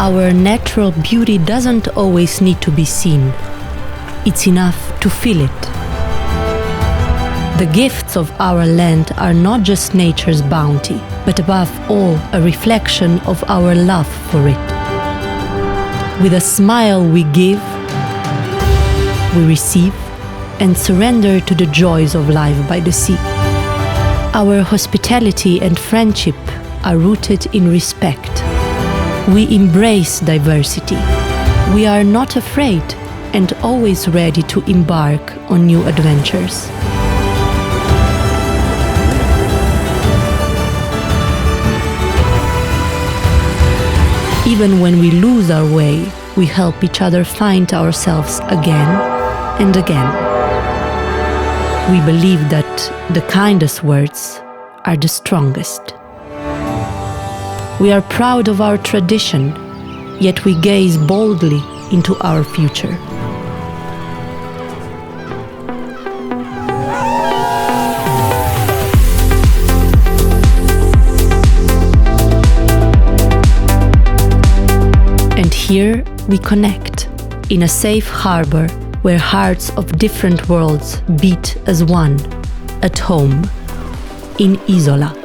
Our natural beauty doesn't always need to be seen. It's enough to feel it. The gifts of our land are not just nature's bounty, but above all, a reflection of our love for it. With a smile we give, we receive, and surrender to the joys of life by the sea. Our hospitality and friendship are rooted in respect. We embrace diversity. We are not afraid and always ready to embark on new adventures. Even when we lose our way, we help each other find ourselves again and again. We believe that the kindest words are the strongest. We are proud of our tradition, yet we gaze boldly into our future. And here we connect, in a safe harbor where hearts of different worlds beat as one, at home, in Izola.